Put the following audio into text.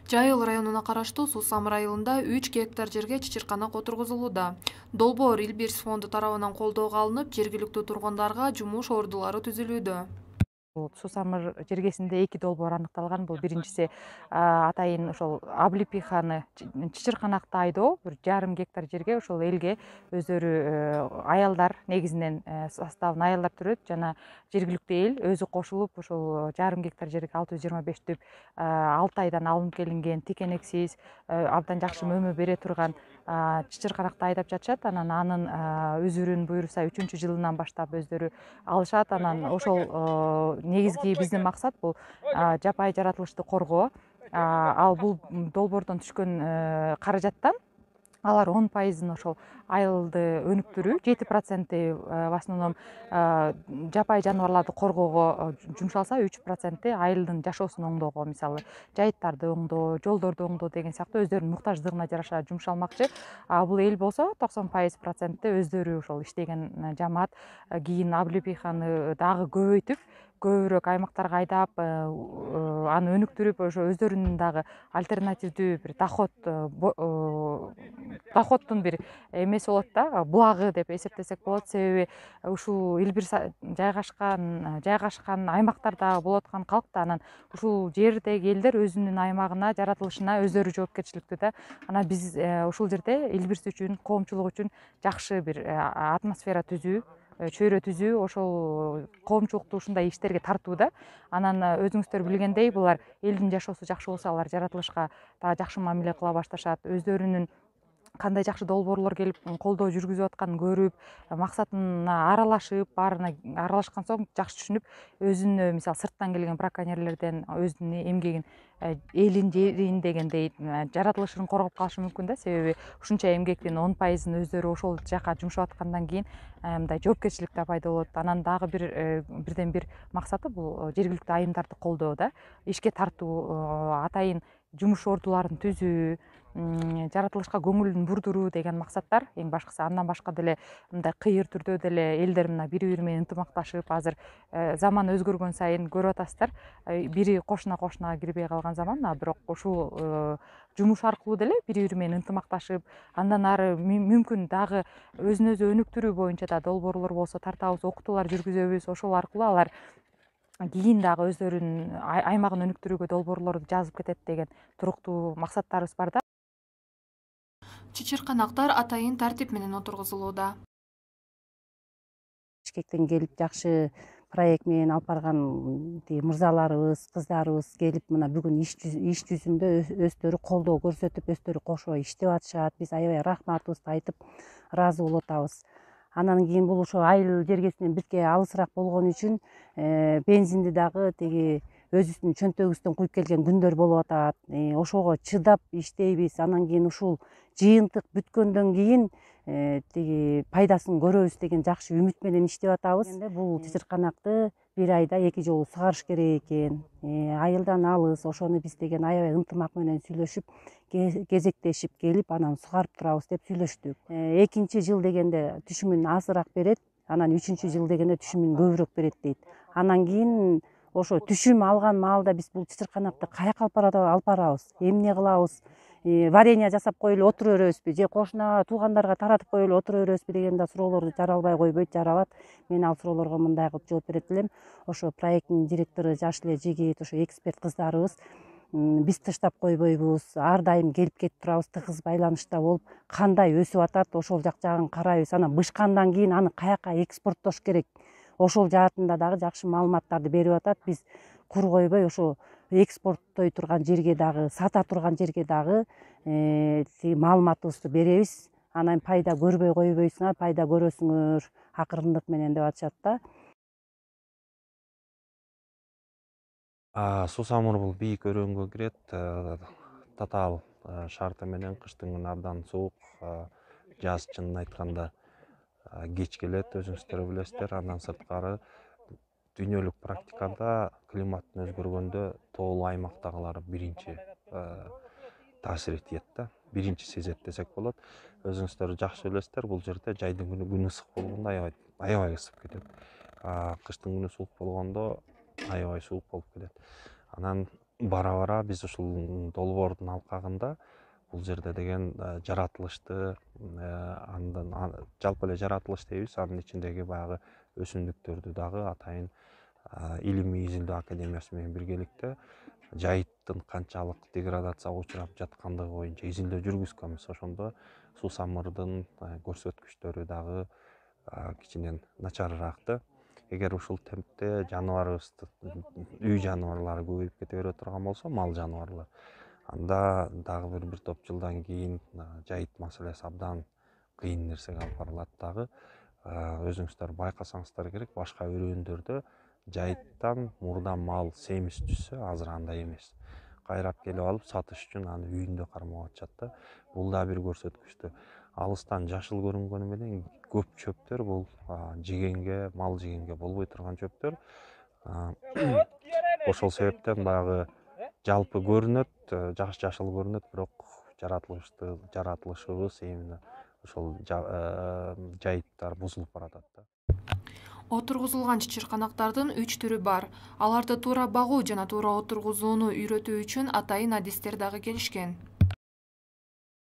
Жайыл районуна караштуу Сусам айылында 3 гектар жерге чычырканак отургузулууда. Долбоор Илбирс фонду тарабынан колдоого алынып, жергиликтүү тургундарга жумуш ордулары түзүлүүдө. Сусамыр жергесинде 2 долбоор аныкталган. Бул биринчиси атайын ошол облепиханы чычырканакты айдоо, 1,5 гектар жерге ошол элге өздөрү аялдар негизинен составын аялдар төрөт жана жергиликтүү эл өзү кошулуп ошол 1,5 гектар жерге 625 түп 6 айдан алынып келинген тикенексиз абдан жакшы мөмө бере турган чычырканакты айдап жатышат. Анын үзүрүн буюрса 3-жылынан баштап өздөрү алышат. Анан ошол негизги биздин максат бул жапайы жаратылышты коргоо. Ал бул долбоордон түшкөн каражаттан алар 10% ошол айылды өнүктүрүү, 7% в основном жапайы жаныбарларды коргоого жумшалса, 3% айылдын жашоосун оңдоого, мисалы жайыттарды оңдоо, жолдорду оңдоо деген сыяктуу өздөрүнүн муктаждыгына жараша жумшалмакчы. Бул эл болсо 90% өздөрү ошол иштеген жамаат кийин облепиханы дагы көбөйтүп, көбүрөөк аймактарга айдап, аны өнүктүрүп, ошо өздөрүнүн дагы альтернативдүү бир доходдун бир эмеси болот да, булагы деп эсептесек болот. Себеби ушул Илбирс жайгашкан аймактарда болот аткан калк да анан ушул жердеги элдер өзүнүн аймагына, жаратылышына өздөрү жоопкерчиликтүү да. Анан биз ушул жерде Илбирс үчүн, коомчулук үчүн жакшы бир атмосфера түзүү, чөйрө түзүү, ошол коомчулукту ушундай иштерге тартууда. Анан өзүңүздөр билгендей, булар элдин жашоосу жакшы болсо, алар жаратылышка дагы жакшы мамиле кыла башташат. Өздөрүнүн кандай жакшы долбоорлор келип колдоо жүргүзүп атканын көрүп, максатына аралашып, баарына аралашкан соң жакшы түшүнүп, өзүнө мисалы сырттан келген браконьерлерден өзүнүн эмгегин, элин, жерин дегендей жаратылышын коргоп калышы мүмкүн да. Себеби ушунча эмгектин 10%-ын өздөрү ошол жака жумшап аткандан кийин мындай жоопкерчилик да пайда болот. Анан дагы бирден бир максаты бул жергиликтүү айымдарды колдоо да, ишке тартуу, атайын жумуш ордуларын түзүү, жаратылышка көңүлүн бурдуруу деген максаттар эң башкысы. Андан башка деле мындай кыйыр түрдө деле элдер мына бири менен ынтымакташып, азыр заман өзгөргөн сайын көрүп атасыздар, бири кошунага кирбей калган заман, бирок ушул жумуш аркылуу деле бири менен ынтымакташып, андан ары мүмкүн дагы өзүн өзү өнүктүрүү боюнча да долбоорлор болсо тартабыз, окутуулар жүргүзөбүз. Ошол аркылуу алар кийин дагы өздөрүнүн аймагын өнүктүрүүгө долбоорлорду жазып кетет деген туруктуу максаттарыбыз бар да. Чычырканактар атайын тартип менен отургузулууда. Бишкектен келип жакшы проект менен алып барган мырзаларыбыз, кыздарыбыз келип мына бүгүн иш жүзүндө өздөрү колдоо көрсөтүп, өздөрү кошо иштеп атышат. Биз аябай рахматыбызды айтып ыраазы болуп атабыз. Анан кийин бул ошо айыл жергесинен бизге алысыраак болгон үчүн бензинди дагы тиги өзүбүздүн чөнтөгүбүздөн куюп келген күндөр болуп атат. Ошого чыдап иштейбиз. Анан кийин ушул жыйынтык бүткөндөн кийин тиги пайдасын көрөбүз деген жакшы үмүт менен иштеп атабыз. Бул чычырканакты бир айда 2 жолу сугарыш керек экен. Айылдан алыс, ошону биз деген аябай ынтымак менен сүйлөшүп, кезектешип келип, анан сугарып турабыз деп сүйлөштүк. Экинчи жыл дегенде түшүмүн азыраак берет, анан 3-жыл дегенде түшүмүн көбүрөөк берет дейт. Анан кийин ошо түшүм алган маалда биз бул чычырканакты каяка алып барабыз, эмне кылабыз? Варенье жасап коюп эле отура беребизби, же кошуна туугандарга таратып коюп эле отура беребизби деген да суроолорду жаралбай койбойт, жаралат. Мен ал суроолорго мындай кылып жооп берет элем. Ошо проекттин директору жаш эле жигит, ошо эксперт кыздарыбыз биз таштап койбойбуз, ар дайым келип кетип турабыз, тыгыз байланышта болуп, кандай өсүп атат, ошол жагын карайбыз. Анан бышкандан кийин аны каяка экспорттош керек, ошол жаатында дагы жакшы маалыматтарды берип атат. Биз кур койбой ошо экспорттой турган жерге дагы, сата турган жерге дагы маалыматыбызды беребиз. Анан пайда көрбөй койбойсуңар, пайда көрөсүңөр акырындык менен деп атышат да. Сусамыр бул бийик өрөөнгө кирет. Татаал шарты менен кыштын күнү абдан суук, жаз чынын айтканда кеч келет, өзүңүздөр билесиздер. Андан сырткары дүйнөлүк практикада климаттын өзгөргөндө тоолуу аймактагылар биринчи таасир этет да, биринчи сезет десек болот. Өзүңүздөр жакшы билесиздер, бул жерде жайдын күнү күн ысык болгондо аябай ысып кетет. Кыштын күнү суук болгондо аябай суук болуп кетет. Анан бара биз ушул долбоордун алкагында бул жерде деген жаратылышты андан жалпы эле жаратылыш дейбиз, анын ичиндеги баягы өсүмдүктөрдү дагы атайын илимий изилдөө академиясы менен биргеликте жайыттын канчалык деградацияга учурап жаткандыгы боюнча изилдөө жүргүзгөнбүз. Ошондо суусамырдын көрсөткүчтөрү дагы кичинен начарыраакты. Эгер ушул темпте жаныбарыбызды үй жаныбарлары көбөйүп кете бере турган болсо, мал жаныбарлар, анда дагы бир топ жылдан кийин жайыт маселеси абдан кыйын нерсеге алып барылат. Дагы өзүңүздөр байкасаңыздар керек, башка өрөөндөрдө жайыттан мурда мал семиз түшсө, азыр андай эмес. Кайрап келип алып сатыш үчүн аны үйүндө кармап атышат да. Бул да бир көрсөткүчтү. Алыстан жашыл көрүнгөнү менен көп чөптөр бул жегенге, мал жегенге болбой турган чөптөр. Ошол себептен баягы жалпы көрүнөт, жашыл көрүнөт, бирок жаратылышыбыз именно ошол жайыттар бузулуп баратат да. Отургузулган чычырканактардын 3 түрү бар. Аларды туура багуу жана туура отургузууну үйрөтүү үчүн атайын адистер дагы келишкен.